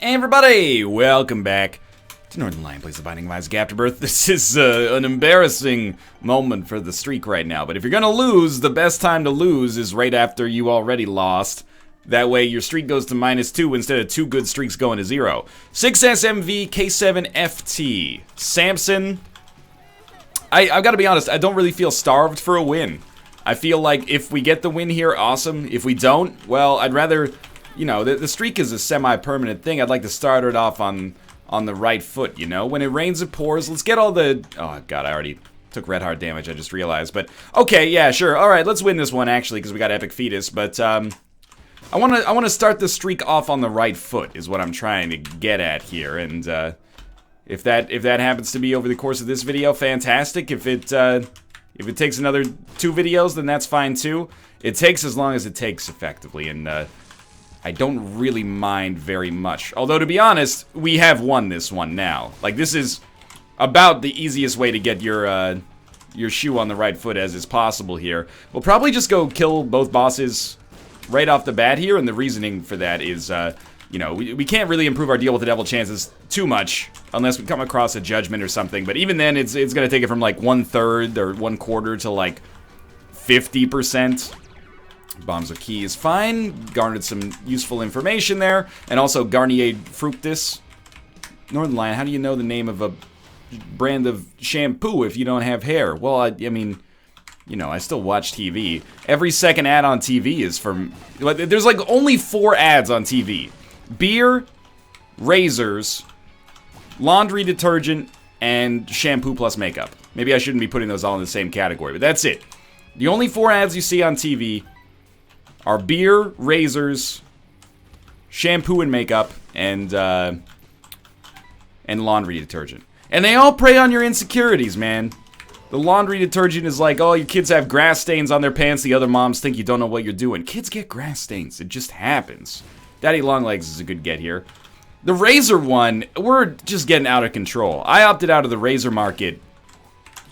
Hey everybody, welcome back to Northern Lion Plays the Binding of Isaac Afterbirth. This is an embarrassing moment for the streak right now, but if you're gonna lose, the best time to lose is right after you already lost. That way your streak goes to -2 instead of 2 good streaks going to 0. 6SMV K7FT. Samson. I've got to be honest, I don't really feel starved for a win. I feel like if we get the win here, awesome. If we don't, well, I'd rather... You know, the streak is a semi-permanent thing. I'd like to start it off on the right foot, you know? When it rains, it pours. Let's get all the... Oh, God, I already took red heart damage, I just realized. But, okay, yeah, sure. All right, let's win this one, actually, because we got Epic Fetus. But, I want to start the streak off on the right foot, is what I'm trying to get at here. And, if that happens to be over the course of this video, fantastic. If it takes another 2 videos, then that's fine, too. It takes as long as it takes, effectively, and, I don't really mind very much. Although, to be honest, we have won this one now. Like, this is about the easiest way to get your shoe on the right foot as is possible here. We'll probably just go kill both bosses right off the bat here, and the reasoning for that is, you know, we can't really improve our deal with the devil chances too much unless we come across a judgment or something. But even then, it's gonna take it from, like, 1/3 or 1/4 to, like, 50%. Bombs are key is fine. Garnered some useful information there. And also Garnier Fructus. Northern Lion, how do you know the name of a brand of shampoo if you don't have hair? Well, I mean, you know, I still watch TV. Every second ad on TV is from... There's like only 4 ads on TV. Beer, razors, laundry detergent, and shampoo plus makeup. Maybe I shouldn't be putting those all in the same category, but that's it. The only 4 ads you see on TV are beer, razors, shampoo and makeup, and laundry detergent. And they all prey on your insecurities, man. The laundry detergent is like, oh, your kids have grass stains on their pants, the other moms think you don't know what you're doing. Kids get grass stains, it just happens. Daddy Longlegs is a good get here. The razor one, we're just getting out of control. I opted out of the razor market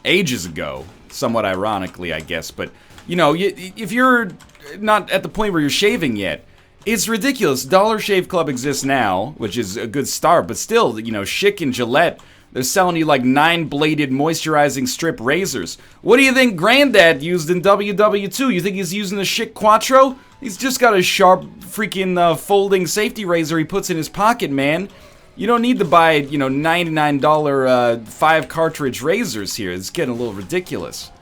ages ago, somewhat ironically, I guess, but, you know, if you're not at the point where you're shaving yet, it's ridiculous. Dollar Shave Club exists now, which is a good start, but still, you know, Schick and Gillette, they're selling you like 9-bladed moisturizing strip razors. What do you think Granddad used in WW2? You think he's using the Schick Quattro? He's just got a sharp freaking folding safety razor he puts in his pocket, man. You don't need to buy, you know, $99 5-cartridge razors here. It's getting a little ridiculous.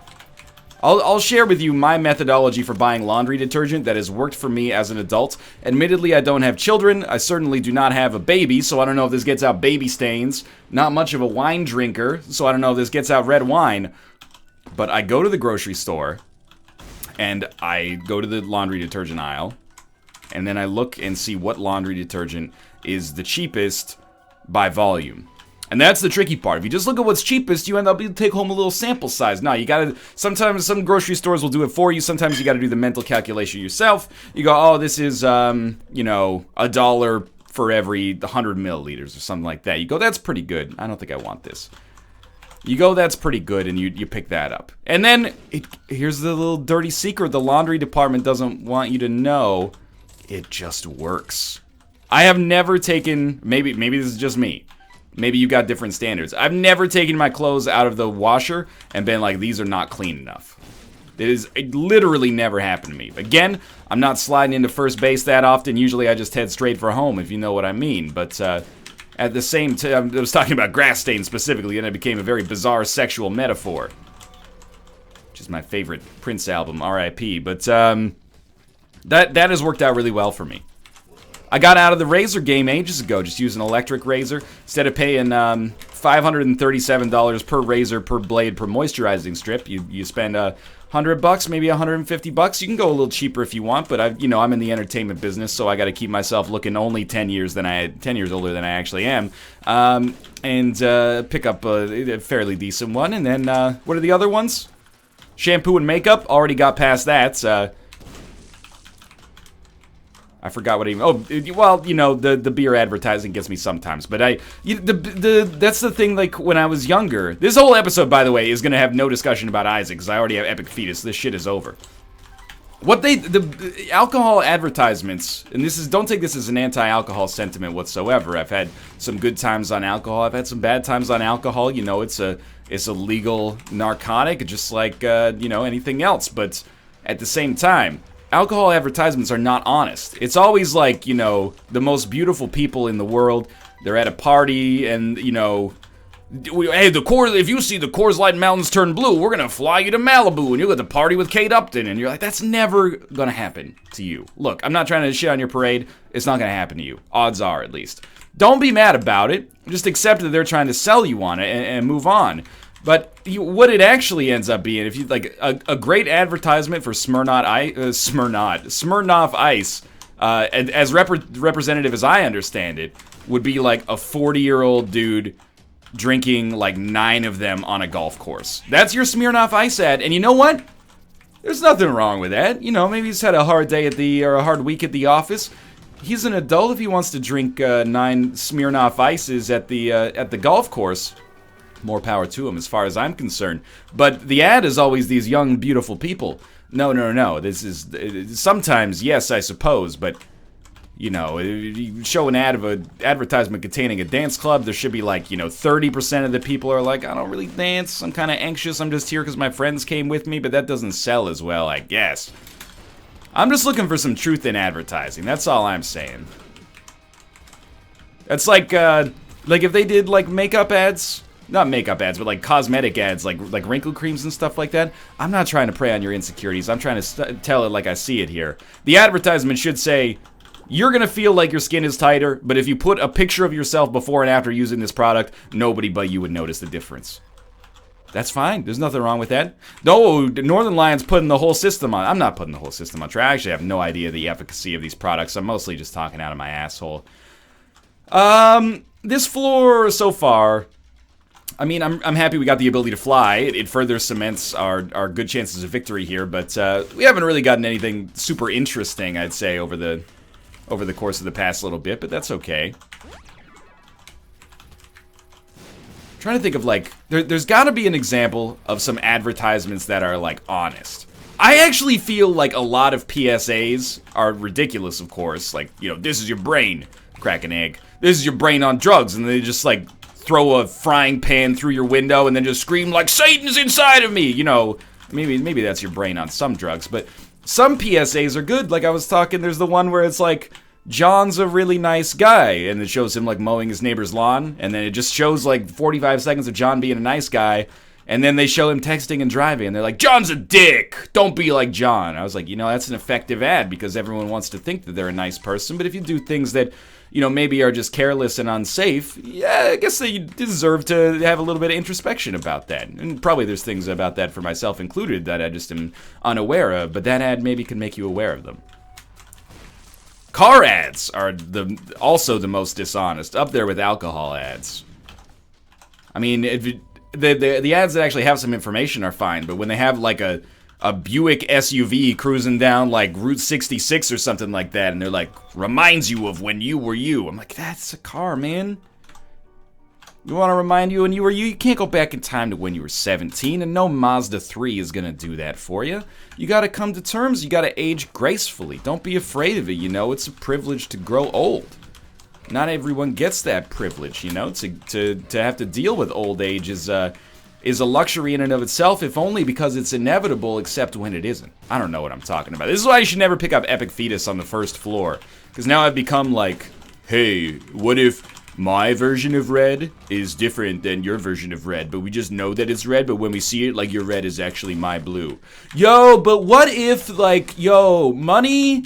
I'll share with you my methodology for buying laundry detergent that has worked for me as an adult. Admittedly, I don't have children. I certainly do not have a baby, so I don't know if this gets out baby stains. Not much of a wine drinker, so I don't know if this gets out red wine. But I go to the grocery store, and I go to the laundry detergent aisle, and then I look and see what laundry detergent is the cheapest by volume. And that's the tricky part. If you just look at what's cheapest, you end up able to take home a little sample size. No, you gotta... Sometimes some grocery stores will do it for you. Sometimes you gotta do the mental calculation yourself. You go, oh, this is, you know, $1 for every 100 milliliters or something like that. You go, that's pretty good. I don't think I want this. You go, that's pretty good, and you pick that up. And then, here's the little dirty secret the laundry department doesn't want you to know. It just works. I have never taken... Maybe this is just me. Maybe you got different standards. I've never taken my clothes out of the washer and been like, these are not clean enough. It literally never happened to me. Again, I'm not sliding into first base that often. Usually I just head straight for home, if you know what I mean. But at the same time, I was talking about grass stains specifically, and it became a very bizarre sexual metaphor. Which is my favorite Prince album, R.I.P. But that has worked out really well for me. I got out of the razor game ages ago, just using an electric razor. Instead of paying $537 per razor, per blade, per moisturizing strip, you spend $100, maybe $150. You can go a little cheaper if you want, but I'm in the entertainment business, so I got to keep myself looking only 10 years older than I actually am, and pick up a fairly decent one. And then what are the other ones? Shampoo and makeup. Already got past that. I forgot what well, you know, the beer advertising gets me sometimes, but that's the thing, like, when I was younger. This whole episode, by the way, is gonna have no discussion about Isaac, because I already have Epic Fetus. This shit is over. The alcohol advertisements, and don't take this as an anti-alcohol sentiment whatsoever. I've had some good times on alcohol. I've had some bad times on alcohol. You know, it's a legal narcotic, just like, you know, anything else. But at the same time, alcohol advertisements are not honest. It's always like, you know, the most beautiful people in the world. They're at a party and, you know, hey, if you see the Coors Light Mountains turn blue, we're gonna fly you to Malibu and you'll get to party with Kate Upton. And you're like, that's never gonna happen to you. Look, I'm not trying to shit on your parade. It's not gonna happen to you. Odds are, at least. Don't be mad about it. Just accept that they're trying to sell you on it and move on. But what it actually ends up being, if you like a great advertisement for Smirnoff Ice, as representative as I understand it, would be like a 40-year-old dude drinking like 9 of them on a golf course. That's your Smirnoff Ice ad, and you know what? There's nothing wrong with that. You know, maybe he's had a hard day or a hard week at the office. He's an adult. If he wants to drink 9 Smirnoff Ices at the golf course, more power to him as far as I'm concerned. But the ad is always these young, beautiful people. No. This is sometimes, yes, I suppose, but you know, you show an ad of an advertisement containing a dance club, there should be like, you know, 30% of the people are like, I don't really dance, I'm kind of anxious, I'm just here because my friends came with me, but that doesn't sell as well, I guess. I'm just looking for some truth in advertising, that's all I'm saying. That's like if they did like makeup ads, not makeup ads, but like cosmetic ads, like wrinkle creams and stuff like that. I'm not trying to prey on your insecurities, I'm trying to tell it like I see it here. The advertisement should say, you're gonna feel like your skin is tighter, but if you put a picture of yourself before and after using this product, nobody but you would notice the difference. That's fine. There's nothing wrong with that. No, Northern Lion's putting the whole system on. I'm not putting the whole system on trial. I actually have no idea the efficacy of these products. I'm mostly just talking out of my asshole. This floor so far, I mean, I'm happy we got the ability to fly. It further cements our good chances of victory here, but we haven't really gotten anything super interesting, I'd say, over the course of the past little bit, but that's okay. I'm trying to think of like, there's gotta be an example of some advertisements that are like honest. I actually feel like a lot of PSAs are ridiculous, of course. Like, you know, this is your brain, crack an egg. This is your brain on drugs, and they just like throw a frying pan through your window and then just scream like, Satan's inside of me! You know, maybe that's your brain on some drugs, but some PSAs are good. Like I was talking, there's the one where it's like, John's a really nice guy, and it shows him like mowing his neighbor's lawn, and then it just shows like 45 seconds of John being a nice guy, and then they show him texting and driving, and they're like, John's a dick! Don't be like John. I was like, you know, that's an effective ad, because everyone wants to think that they're a nice person, but if you do things that, you know, maybe are just careless and unsafe, yeah, I guess they deserve to have a little bit of introspection about that. And probably there's things about that for myself included that I just am unaware of, but that ad maybe can make you aware of them. Car ads are also the most dishonest, up there with alcohol ads. I mean, the ads that actually have some information are fine, but when they have like a Buick SUV cruising down like Route 66 or something like that, and they're like, reminds you of when you were you. I'm like, that's a car, man. You want to remind you when you were you? You can't go back in time to when you were 17, and no Mazda 3 is going to do that for you. You got to come to terms. You got to age gracefully. Don't be afraid of it, you know. It's a privilege to grow old. Not everyone gets that privilege, you know. To have to deal with old age is a luxury in and of itself, if only because it's inevitable, except when it isn't. I don't know what I'm talking about. This is why you should never pick up Epic Fetus on the first floor. Because now I've become like, hey, what if my version of red is different than your version of red, but we just know that it's red, but when we see it, like, your red is actually my blue. Yo, but what if, like, money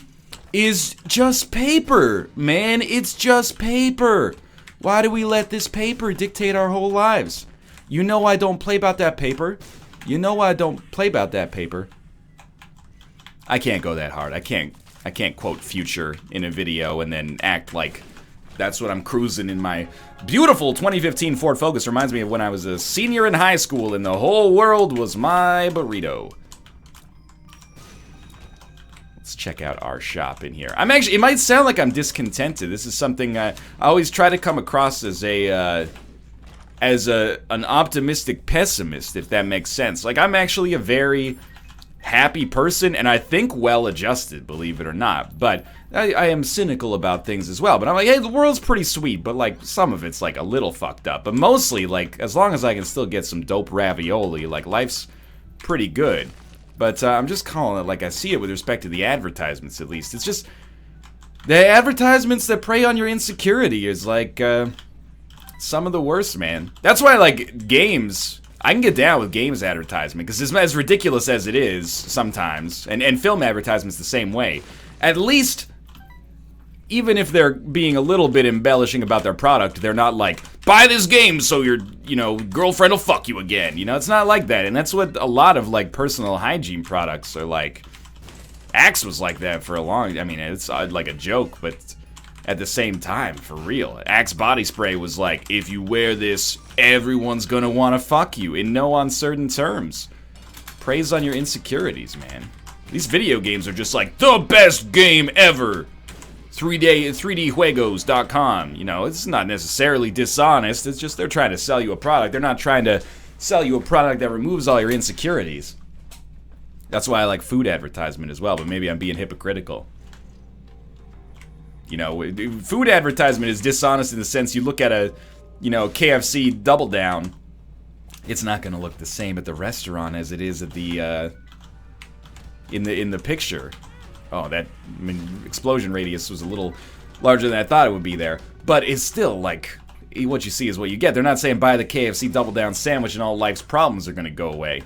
is just paper, man. It's just paper. Why do we let this paper dictate our whole lives? You know I don't play about that paper. You know I don't play about that paper. I can't go that hard. I can't quote Future in a video and then act like that's what I'm cruising in my beautiful 2015 Ford Focus. Reminds me of when I was a senior in high school and the whole world was my burrito. Let's check out our shop in here. It might sound like I'm discontented. This is something I always try to come across as an optimistic pessimist, if that makes sense. Like, I'm actually a very happy person, and I think well-adjusted, believe it or not. But I am cynical about things as well. But I'm like, hey, the world's pretty sweet, but like some of it's like a little fucked up. But mostly, like, as long as I can still get some dope ravioli, like, life's pretty good. But I'm just calling it like I see it with respect to the advertisements, at least. It's just the advertisements that prey on your insecurity is like some of the worst, man. That's why, like, games, I can get down with games advertisement, because as ridiculous as it is sometimes, and film advertisements the same way, at least, even if they're being a little bit embellishing about their product, they're not like, buy this game so your, you know, girlfriend will fuck you again. You know, it's not like that, and that's what a lot of, like, personal hygiene products are like. Axe was like that for a long, I mean, it's like a joke, but at the same time, for real. Axe body spray was like, if you wear this, everyone's gonna wanna fuck you, in no uncertain terms. Preys on your insecurities, man. These video games are just like, the best game ever! 3djuegos.com, you know, it's not necessarily dishonest, it's just they're trying to sell you a product. They're not trying to sell you a product that removes all your insecurities. That's why I like food advertisement as well, but maybe I'm being hypocritical. You know, food advertisement is dishonest in the sense you look at a, you know, KFC Double Down, it's not going to look the same at the restaurant as it is at the, in the picture. Oh, that, I mean, explosion radius was a little larger than I thought it would be there. But it's still, like, what you see is what you get. They're not saying buy the KFC Double Down sandwich and all life's problems are going to go away.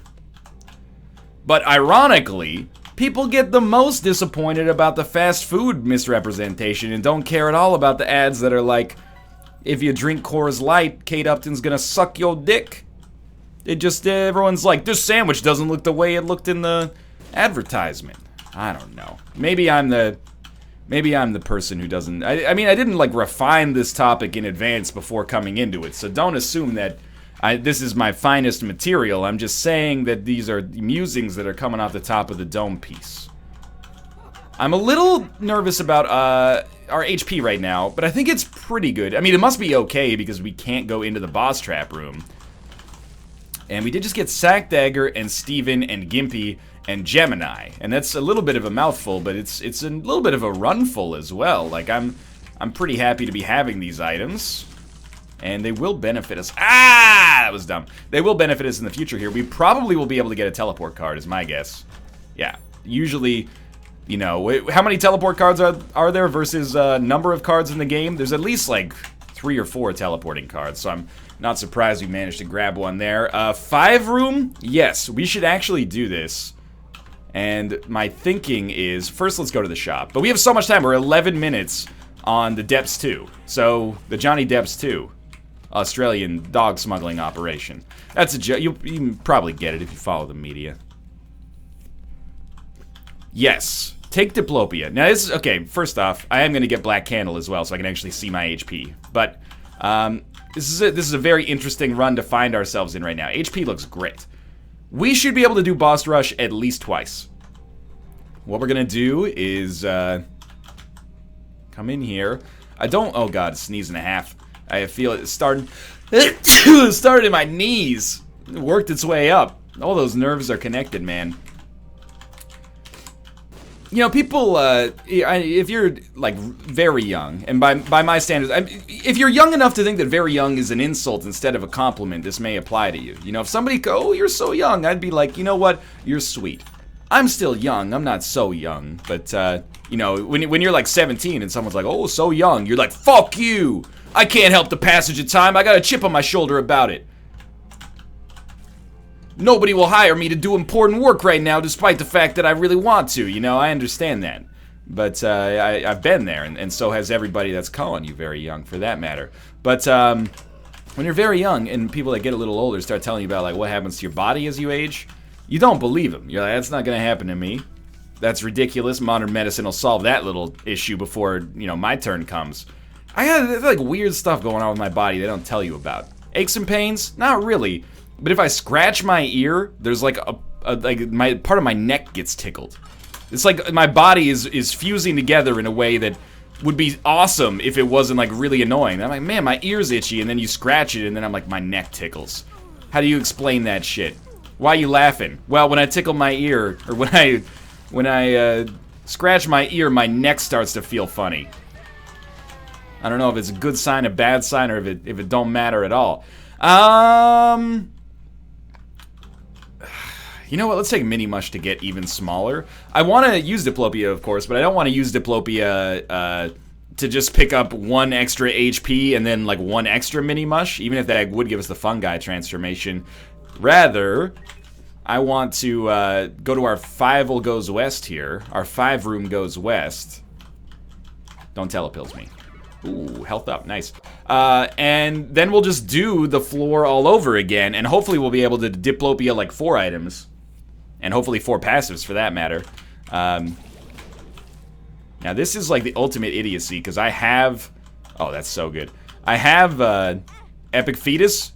But ironically, people get the most disappointed about the fast food misrepresentation and don't care at all about the ads that are like, if you drink Coors Light, Kate Upton's going to suck your dick. It just, everyone's like, this sandwich doesn't look the way it looked in the advertisement. I don't know. Maybe I'm the person who doesn't... I mean, I didn't, like, refine this topic in advance before coming into it, so don't assume that this is my finest material. I'm just saying that these are musings that are coming off the top of the dome piece. I'm a little nervous about our HP right now, but I think it's pretty good. I mean, it must be okay because we can't go into the boss trap room. And we did just get Sack Dagger and Steven and Gimpy and Gemini, and that's a little bit of a mouthful, but it's a little bit of a runful as well. Like, I'm pretty happy to be having these items, and they will benefit us. Ah, that was dumb. They will benefit us in the future here. We probably will be able to get a teleport card, is my guess. Yeah, usually, you know, how many teleport cards are there versus number of cards in the game? There's at least like 3 or 4 teleporting cards, so I'm not surprised we managed to grab one there. 5 room? Yes, we should actually do this. And my thinking is, first let's go to the shop. But we have so much time, we're 11 minutes on the Depps 2. So, the Johnny Depps 2. Australian dog smuggling operation. That's a joke, you can probably get it if you follow the media. Yes, take Diplopia. Now this is, okay, first off, I am going to get Black Candle as well so I can actually see my HP. But, this is a very interesting run to find ourselves in right now. HP looks great. We should be able to do Boss Rush at least twice. What we're gonna do is, come in here. I don't, oh god, sneeze and a half. I feel it started, it started in my knees. It worked its way up. All those nerves are connected, man. You know, people, if you're, like, very young, and by my standards, if you're young enough to think that very young is an insult instead of a compliment, this may apply to you. You know, if somebody go, oh, you're so young, I'd be like, you know what, you're sweet. I'm still young, I'm not so young, but, you know, when you're, like, 17 and someone's like, oh, so young, you're like, fuck you! I can't help the passage of time, I got a chip on my shoulder about it. Nobody will hire me to do important work right now, despite the fact that I really want to, you know, I understand that. But, I've been there, and so has everybody that's calling you very young, for that matter. But, when you're very young, and people that get a little older start telling you about, like, what happens to your body as you age, you don't believe them. You're like, that's not gonna happen to me. That's ridiculous, modern medicine will solve that little issue before, you know, my turn comes. I got, like, weird stuff going on with my body they don't tell you about. Aches and pains? Not really. But if I scratch my ear, there's like my part of my neck gets tickled. It's like my body is fusing together in a way that would be awesome if it wasn't like really annoying. I'm like, man, my ear's itchy, and then you scratch it, and then I'm like, my neck tickles. How do you explain that shit? Why are you laughing? Well, when I tickle my ear, or when I scratch my ear, my neck starts to feel funny. I don't know if it's a good sign, a bad sign, or if it don't matter at all. You know what? Let's take Mini Mush to get even smaller. I want to use Diplopia, of course, but I don't want to use Diplopia to just pick up 1 extra HP and then like 1 extra Mini Mush, even if that would give us the fungi transformation. Rather, I want to go to our 5 goes west here. Our 5 room goes west. Don't telepills me. Ooh, health up, nice. And then we'll just do the floor all over again, and hopefully we'll be able to Diplopia like 4 items. And hopefully 4 passives for that matter. Now this is like the ultimate idiocy, because I have... Oh, that's so good. I have Epic Fetus.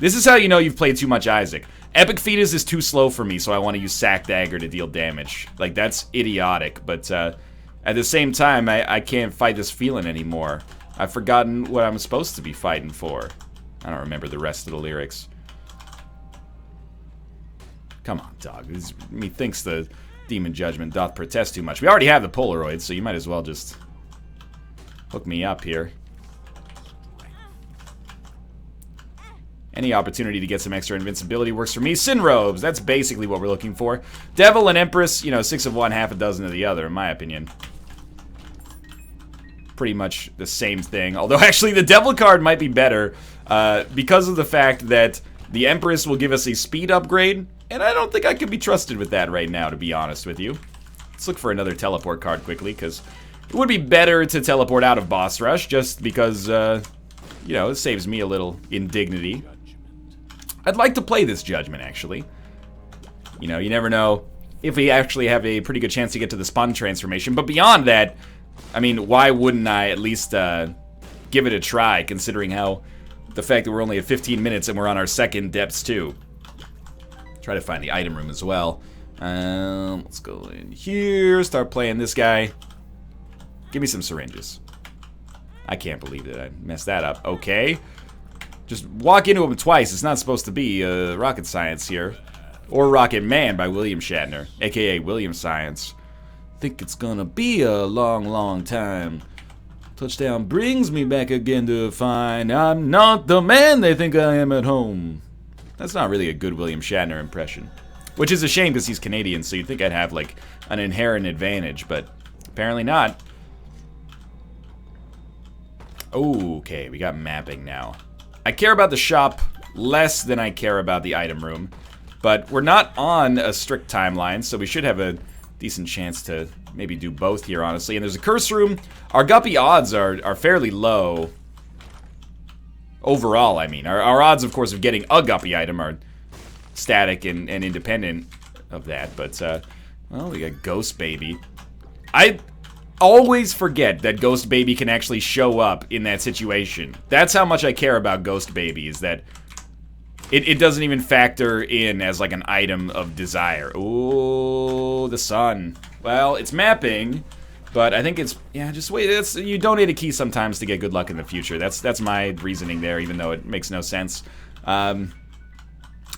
This is how you know you've played too much Isaac. Epic Fetus is too slow for me, so I want to use Sack Dagger to deal damage. Like, that's idiotic, but at the same time, I can't fight this feeling anymore. I've forgotten what I'm supposed to be fighting for. I don't remember the rest of the lyrics. Come on, dog. Methinks the Demon Judgment doth protest too much. We already have the Polaroid, so you might as well just hook me up here. Any opportunity to get some extra invincibility works for me. Sin Robes, that's basically what we're looking for. Devil and Empress, you know, 6 of one, half a dozen of the other, in my opinion. Pretty much the same thing. Although, actually, the Devil card might be better because of the fact that the Empress will give us a speed upgrade, and I don't think I can be trusted with that right now, to be honest with you. Let's look for another teleport card quickly, because it would be better to teleport out of Boss Rush, just because, you know, it saves me a little indignity. I'd like to play this Judgment, actually. You know, you never know if we actually have a pretty good chance to get to the Spawn transformation. But beyond that, I mean, why wouldn't I at least give it a try, considering how the fact that we're only at 15 minutes and we're on our second depths, too. Try to find the item room as well. Let's go in here, start playing this guy. Give me some syringes. I can't believe that I messed that up. Okay. Just walk into him twice. It's not supposed to be rocket science here. Or Rocket Man by William Shatner, a.k.a. William Science. Think it's gonna be a long, long time. Touchdown brings me back again to find I'm not the man they think I am at home. That's not really a good William Shatner impression. Which is a shame because he's Canadian, so you'd think I'd have, like, an inherent advantage, but apparently not. Okay, we got mapping now. I care about the shop less than I care about the item room, but we're not on a strict timeline, so we should have a decent chance to maybe do both here, honestly. And there's a curse room. Our guppy odds are fairly low. Overall, I mean. Our odds, of course, of getting a guppy item are static and independent of that, but, well, we got Ghost Baby. I always forget that Ghost Baby can actually show up in that situation. That's how much I care about Ghost Baby, is that it doesn't even factor in as like an item of desire. Ooh, the sun. Well, it's mapping, but I think it's, yeah, just wait. You donate a key sometimes to get good luck in the future. That's my reasoning there, even though it makes no sense. And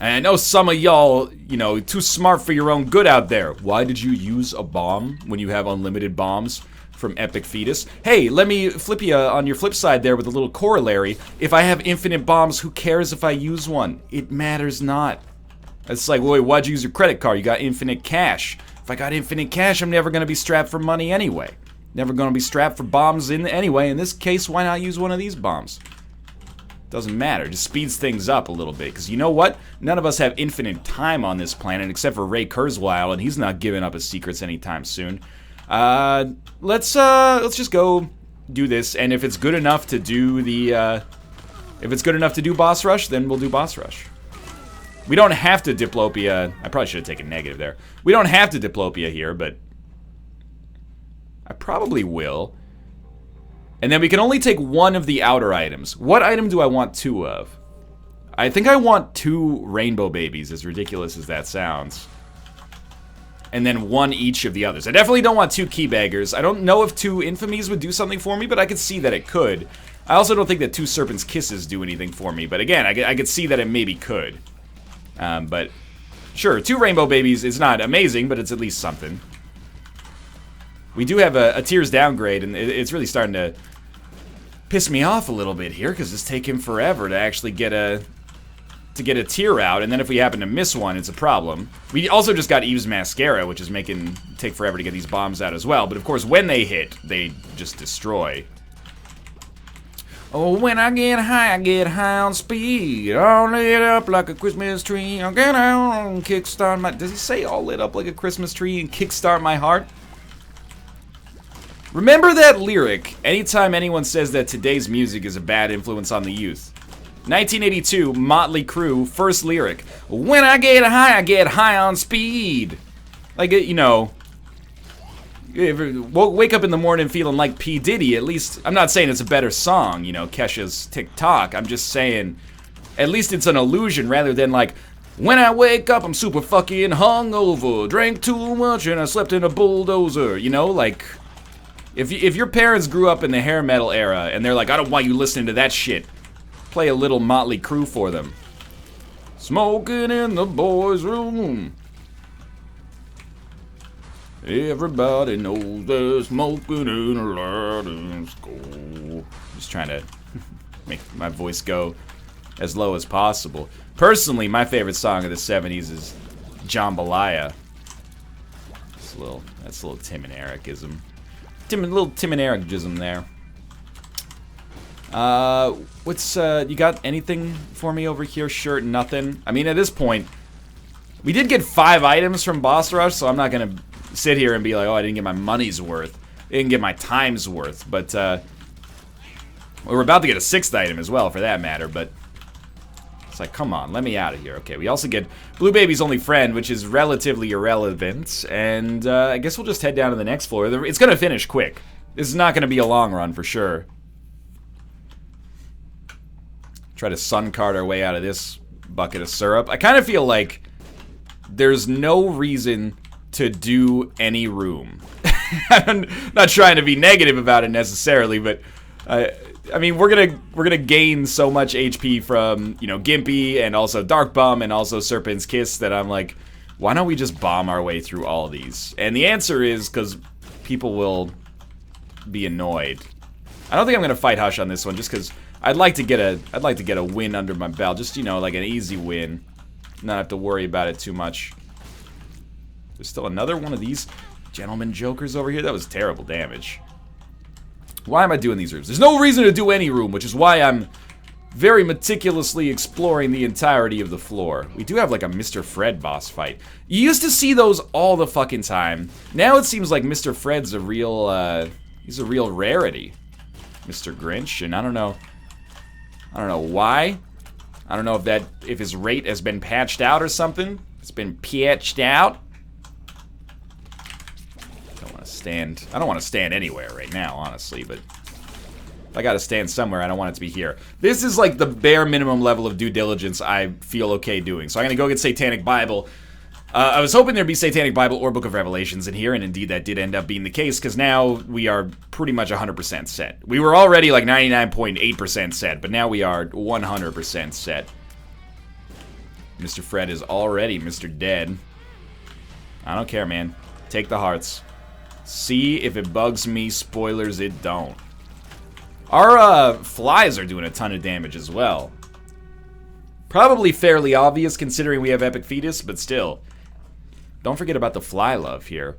I know some of y'all, you know, too smart for your own good out there. Why did you use a bomb when you have unlimited bombs from Epic Fetus? Hey, let me flip you on your flip side there with a little corollary. If I have infinite bombs, who cares if I use one? It matters not. It's like, wait, why'd you use your credit card? You got infinite cash. If I got infinite cash, I'm never going to be strapped for money anyway. Never going to be strapped for bombs anyway. In this case, why not use one of these bombs? Doesn't matter, just speeds things up a little bit, because you know what? None of us have infinite time on this planet, except for Ray Kurzweil, and he's not giving up his secrets anytime soon. Let's just go do this, and if it's good enough to do the, if it's good enough to do Boss Rush, then we'll do Boss Rush. We don't have to Diplopia, I probably should have taken negative there. We don't have to Diplopia here, but I probably will. And then we can only take one of the outer items. What item do I want 2 of? I think I want 2 rainbow babies, as ridiculous as that sounds. And then 1 each of the others. I definitely don't want 2 key baggers. I don't know if 2 infamies would do something for me, but I could see that it could. I also don't think that 2 serpent's kisses do anything for me, but again, I could see that it maybe could. But Sure, 2 rainbow babies is not amazing, but it's at least something. We do have a tiers downgrade, and it's really starting to piss me off a little bit here, because it's taking forever to actually get a tier out, and then if we happen to miss one, it's a problem. We also just got Eve's Mascara, which is making take forever to get these bombs out as well, but of course when they hit, they just destroy. Oh, when I get high on speed. All lit up like a Christmas tree. I'll get out and kickstart my... Does he say all lit up like a Christmas tree and kickstart my heart? Remember that lyric anytime anyone says that today's music is a bad influence on the youth. 1982, Motley Crue, first lyric. When I get high on speed. Like, you know... Wake up in the morning feeling like P. Diddy, at least, I'm not saying it's a better song, you know, Kesha's TikTok, I'm just saying, at least it's an illusion rather than like, when I wake up I'm super fucking hungover, drank too much and I slept in a bulldozer, you know, like, if your parents grew up in the hair metal era and they're like, I don't want you listening to that shit, play a little Motley Crue for them. Smoking in the boys' room. Everybody knows they're smoking in a lot in school. Just trying to make my voice go as low as possible. Personally, my favorite song of the 70s is Jambalaya. That's a little Tim and Eric-ism. Little Tim and Eric-ism there. You got anything for me over here? Sure, nothing. I mean, at this point, we did get 5 items from Boss Rush, so I'm not gonna sit here and be like, oh, I didn't get my money's worth. I didn't get my time's worth. But, we're about to get a 6th item as well, for that matter, but it's like, come on, let me out of here. Okay, we also get Blue Baby's Only Friend, which is relatively irrelevant, and, I guess we'll just head down to the next floor. It's gonna finish quick. This is not gonna be a long run, for sure. Try to sun card our way out of this bucket of syrup. I kind of feel like there's no reason to do any room. I'm not trying to be negative about it necessarily, but I mean, we're gonna gain so much HP from, you know, Gimpy and also Dark Bum and also Serpent's Kiss that I'm like, why don't we just bomb our way through all of these? And the answer is because people will be annoyed. I don't think I'm gonna fight Hush on this one just because I'd like to get a win under my belt, just, you know, like an easy win, not have to worry about it too much. There's still another one of these gentleman jokers over here. That was terrible damage. Why am I doing these rooms? There's no reason to do any room, which is why I'm very meticulously exploring the entirety of the floor. We do have like a Mr. Fred boss fight. You used to see those all the fucking time. Now it seems like Mr. Fred's a real, he's a real rarity. Mr. Grinch, and I don't know why. I don't know if his rate has been patched out or something. It's been patched out. I don't want to stand anywhere right now, honestly, but if I gotta stand somewhere, I don't want it to be here. This is like the bare minimum level of due diligence I feel okay doing. So I'm gonna go get Satanic Bible. I was hoping there'd be Satanic Bible or Book of Revelations in here, and indeed that did end up being the case, because now we are pretty much 100% set. We were already like 99.8% set, but now we are 100% set. Mr. Fred is already Mr. Dead. I don't care, man. Take the hearts. See if it bugs me. Spoilers, it don't. Our flies are doing a ton of damage as well. Probably fairly obvious considering we have Epic Fetus, but still. Don't forget about the fly love here.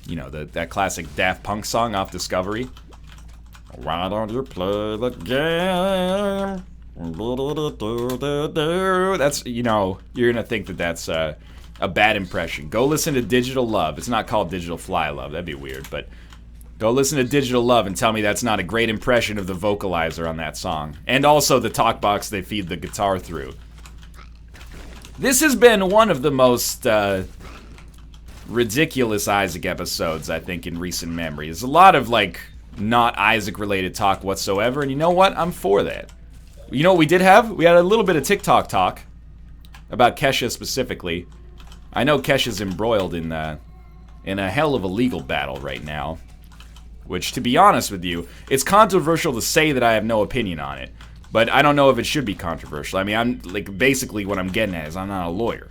You know, that classic Daft Punk song off Discovery. Why don't you play the game? That's, you know, you're gonna think that that's a bad impression. Go listen to Digital Love. It's not called Digital Fly Love. That'd be weird, but go listen to Digital Love and tell me that's not a great impression of the vocalizer on that song. And also the talk box they feed the guitar through. This has been one of the most ridiculous Isaac episodes, I think, in recent memory. There's a lot of, like, not Isaac-related talk whatsoever, and you know what? I'm for that. You know what we did have? We had a little bit of TikTok talk about Kesha specifically. I know Kesha's embroiled in a hell of a legal battle right now. Which, to be honest with you, it's controversial to say that I have no opinion on it. But I don't know if it should be controversial. I mean, I'm, like, basically what I'm getting at is I'm not a lawyer.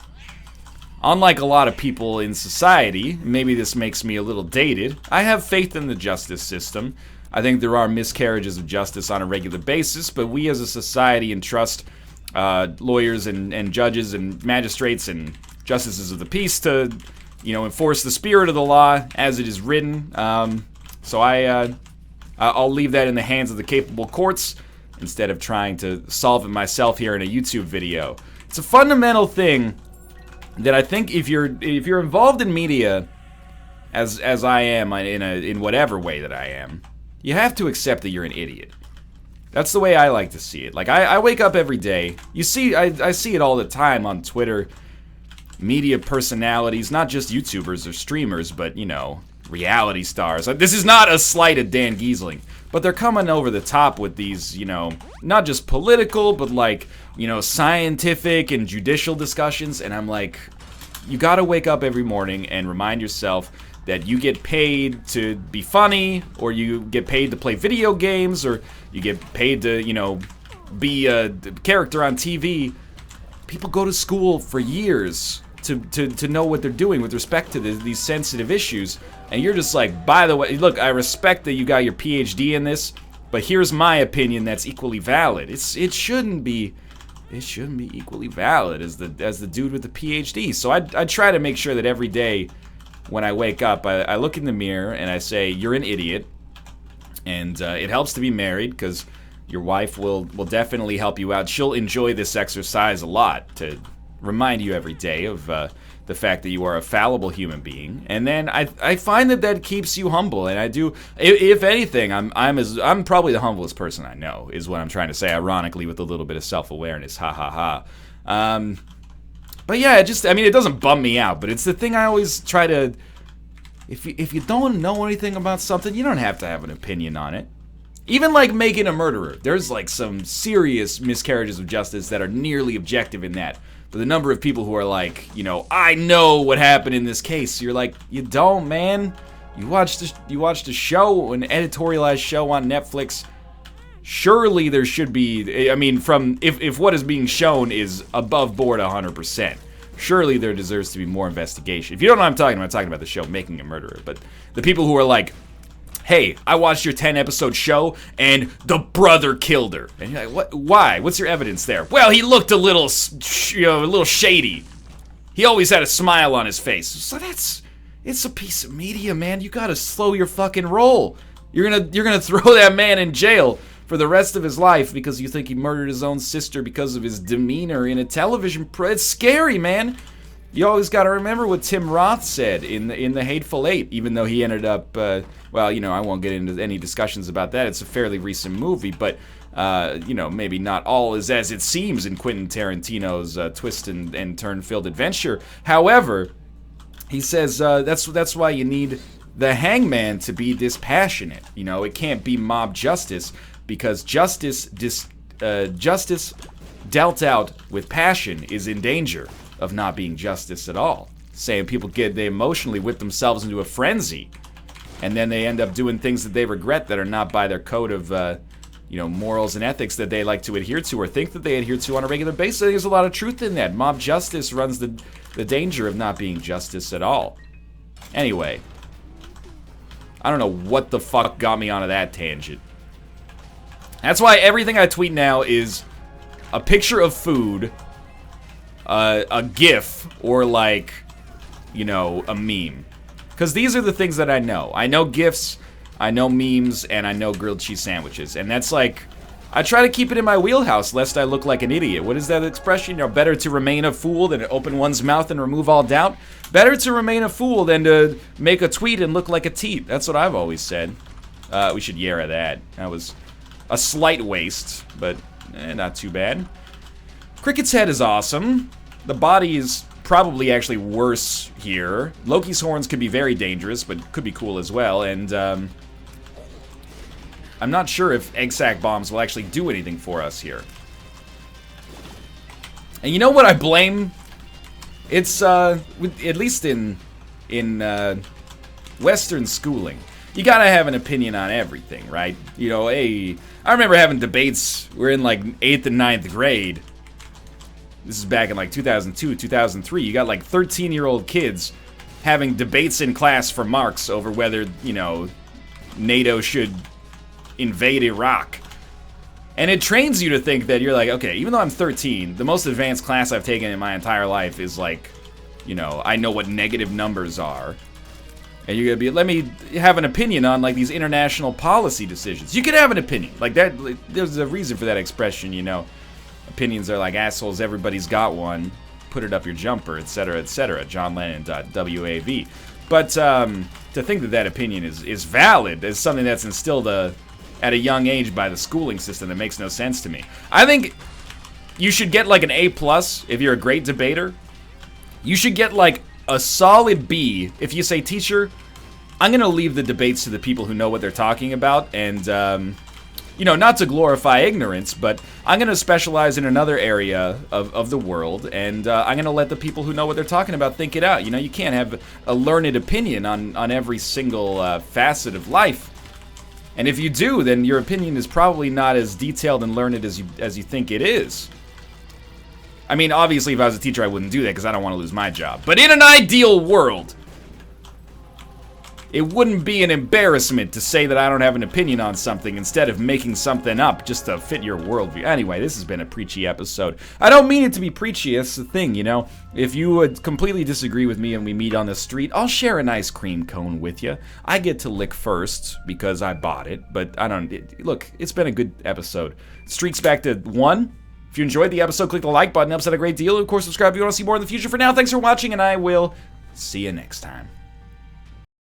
Unlike a lot of people in society, maybe this makes me a little dated, I have faith in the justice system. I think there are miscarriages of justice on a regular basis, but we as a society entrust lawyers and judges and magistrates and justices of the peace to, enforce the spirit of the law as it is written. So I'll leave that in the hands of the capable courts instead of trying to solve it myself here in a YouTube video. It's a fundamental thing that I think if you're involved in media, as I am in whatever way that I am, you have to accept that you're an idiot. That's the way I like to see it. Like I wake up every day. You see, I see it all the time on Twitter. Media personalities, not just YouTubers or streamers, but reality stars. This is not a slight at Dan Giesling, but they're coming over the top with these, not just political, but like, scientific and judicial discussions. And I'm like, you gotta wake up every morning and remind yourself that you get paid to be funny, or you get paid to play video games, or you get paid to, be a character on TV. People go to school for years to know what they're doing with respect to these sensitive issues, and you're just like, by the way, look, I respect that you got your PhD in this, but here's my opinion that's equally valid. It shouldn't be equally valid as the dude with the PhD. So I try to make sure that every day when I wake up, I look in the mirror and I say, you're an idiot, and it helps to be married because your wife will definitely help you out. She'll enjoy this exercise a lot to remind you every day of the fact that you are a fallible human being. And then I find that keeps you humble, and I do. If anything, I'm probably the humblest person I know, is what I'm trying to say, ironically, with a little bit of self-awareness. Ha ha ha. But yeah, it doesn't bum me out, but it's the thing I always try to. If you don't know anything about something, you don't have to have an opinion on it. Even like making a murderer, there's like some serious miscarriages of justice that are nearly objective in that. But the number of people who are like, I know what happened in this case. You're like, you don't, man. You watched a show, an editorialized show on Netflix. Surely there should be, if what is being shown is above board 100%, surely there deserves to be more investigation. If you don't know what I'm talking about the show Making a Murderer. But the people who are like, hey, I watched your 10-episode show, and the brother killed her. And you're like, what? Why? What's your evidence there? Well, he looked a little shady. He always had a smile on his face. So it's a piece of media, man. You gotta slow your fucking roll. You're gonna throw that man in jail for the rest of his life because you think he murdered his own sister because of his demeanor in a television It's scary, man. You always got to remember what Tim Roth said in the Hateful Eight, even though he ended up, I won't get into any discussions about that. It's a fairly recent movie, but, maybe not all is as it seems in Quentin Tarantino's twist and turn-filled adventure. However, he says that's why you need the hangman to be dispassionate. It can't be mob justice, because justice dealt out with passion is in danger of not being justice at all. Saying people they emotionally whip themselves into a frenzy, and then they end up doing things that they regret that are not by their code of morals and ethics that they like to adhere to or think that they adhere to on a regular basis. I think there's a lot of truth in that. Mob justice runs the danger of not being justice at all. Anyway, I don't know what the fuck got me onto that tangent. That's why everything I tweet now is a picture of food, a GIF, or a meme. Because these are the things that I know. I know GIFs, I know memes, and I know grilled cheese sandwiches. And that's like, I try to keep it in my wheelhouse lest I look like an idiot. What is that expression? Better to remain a fool than to open one's mouth and remove all doubt. Better to remain a fool than to make a tweet and look like a teat. That's what I've always said. We should Yara that. That was a slight waste, but not too bad. Cricket's head is awesome. The body is probably actually worse here. Loki's horns could be very dangerous, but could be cool as well. And I'm not sure if egg sac bombs will actually do anything for us here. And you know what I blame? It's at least in Western schooling, you gotta have an opinion on everything, right? I remember having debates. We're in like 8th and 9th grade. This is back in like 2002, 2003. You got like 13-year-old kids having debates in class for marks over whether, you know, NATO should invade Iraq. And it trains you to think that you're like, okay, even though I'm 13, the most advanced class I've taken in my entire life is like, you know, I know what negative numbers are. And you're gonna be, let me have an opinion on like these international policy decisions. You can have an opinion. Like that, there's a reason for that expression, you know. Opinions are like assholes, everybody's got one. Put it up your jumper, etc., etc. John Lennon, WAV. But to think that that opinion is valid is something that's instilled at a young age by the schooling system that makes no sense to me. I think you should get like an A+ if you're a great debater. You should get like a solid B if you say, teacher, I'm going to leave the debates to the people who know what they're talking about, and, you know, not to glorify ignorance, but I'm going to specialize in another area of the world, and I'm going to let the people who know what they're talking about think it out. You know, you can't have a learned opinion on every single facet of life. And if you do, then your opinion is probably not as detailed and learned as you think it is. I mean, obviously, if I was a teacher, I wouldn't do that because I don't want to lose my job. But in an ideal world, it wouldn't be an embarrassment to say that I don't have an opinion on something instead of making something up just to fit your worldview. Anyway, this has been a preachy episode. I don't mean it to be preachy, it's the thing, you know? If you would completely disagree with me and we meet on the street, I'll share an ice cream cone with you. I get to lick first because I bought it, but I don't... Look, it's been a good episode. Streak's back to 1. If you enjoyed the episode, click the like button. It helps out a great deal. Of course, subscribe if you want to see more in the future. For now, thanks for watching, and I will see you next time.